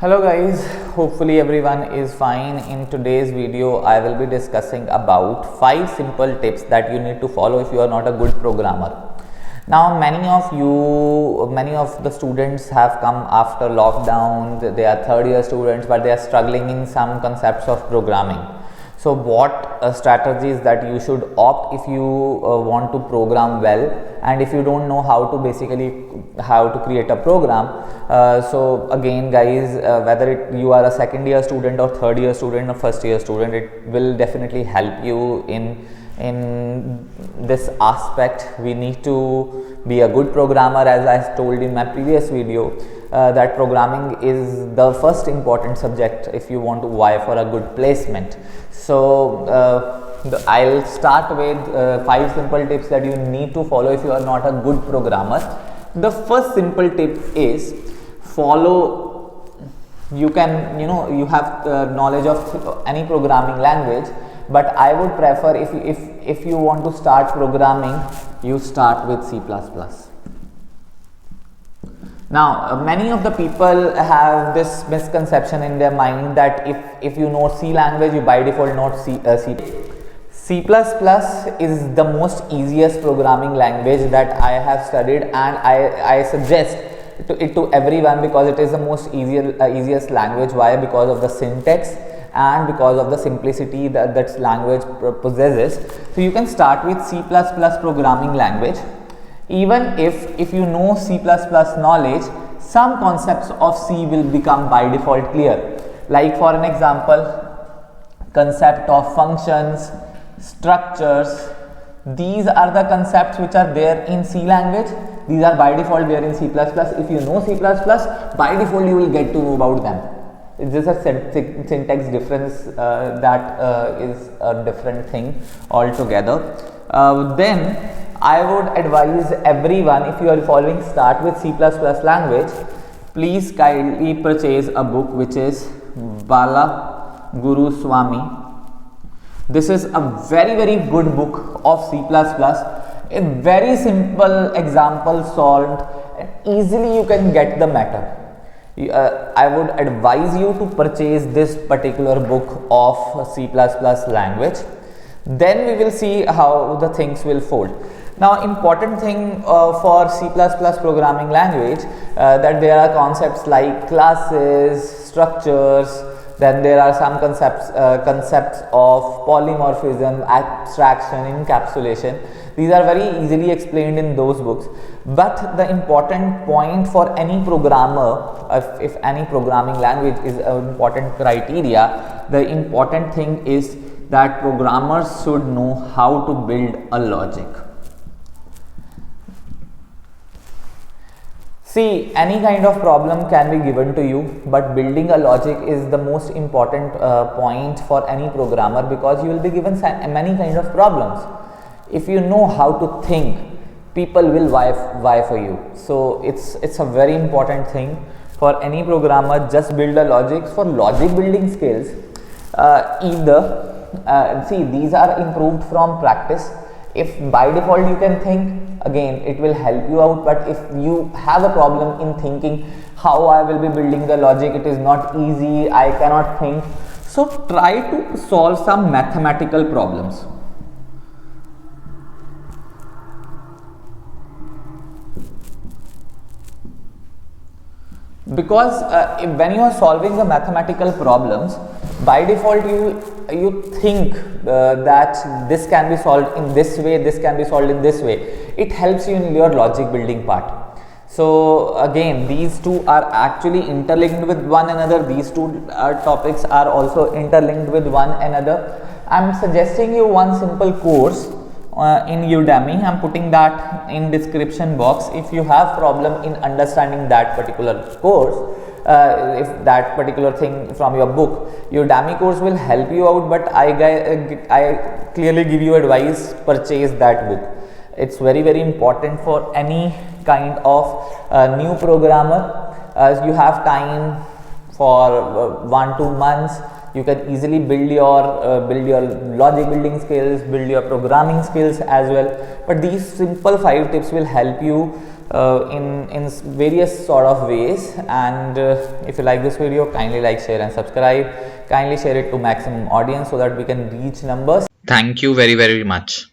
Hello guys, hopefully everyone is fine. In today's video I will be discussing about 5 simple tips that you need to follow if you are not a good programmer. Now many of the students have come after lockdown. They are third year students but they are struggling in some concepts of programming. So what strategies that you should opt if you want to program well, and if you don't know how to create a program. So again guys, whether you are a second year student or third year student or first year student, it will definitely help you in this aspect. We need to be a good programmer, as I told in my previous video, that programming is the first important subject if you want to vie for a good placement. So I'll start with 5 simple tips that you need to follow if you are not a good programmer. The first simple tip is follow. You have knowledge of any programming language, but I would prefer if you want to start programming, you start with C++. Now many of the people have this misconception in their mind that if you know C language, you by default know C. C++ is the most easiest programming language that I have studied, and I suggest it to everyone because it is the most easiest language. Why? Because of the syntax and because of the simplicity that language possesses. So you can start with C++ programming language. Even if you know C++ knowledge, some concepts of C will become by default clear. Like for an example, concept of functions, structures, these are the concepts which are there in C language. These are by default there in C++. If you know C++, by default you will get to know about them. It's just a syntax difference that is a different thing altogether. Then I would advise everyone, if you are following start with C++ language, please kindly purchase a book which is Bala Guru Swami. This is a very good book of C++, a very simple example solved, and easily you can get the matter. I would advise you to purchase this particular book of C++ language. Then we will see how the things will fold. Now important thing for C++ programming language, that there are concepts like classes, structures, then there are some concepts of polymorphism, abstraction, encapsulation. These are very easily explained in those books. But the important point for any programmer, if any programming language is an important criteria, the important thing is that programmers should know how to build a logic. See, any kind of problem can be given to you, but building a logic is the most important point for any programmer, because you will be given many kind of problems. If you know how to think, people will vie for you. So it's a very important thing for any programmer. Just build a logic. For logic building skills, see, these are improved from practice. If by default you can think, again it will help you out. But if you have a problem in thinking how I will be building the logic, it is not easy, I cannot think, so try to solve some mathematical problems. Because when you are solving the mathematical problems, by default you think that this can be solved in this way, this can be solved in this way. It helps you in your logic building part. So again, these two are actually interlinked with one another. These two topics are also interlinked with one another. I am suggesting you one simple course in Udemy. I am putting that in description box. If you have problem in understanding that particular course, if that particular thing from your book, Udemy course will help you out. But I clearly give you advice, purchase that book. It's very important for any kind of new programmer. You have time for 1-2 months. You can easily build your logic building skills, build your programming skills as well. But these simple 5 tips will help you in various sort of ways. And if you like this video, kindly like, share and subscribe. Kindly share it to maximum audience so that we can reach numbers. Thank you very much.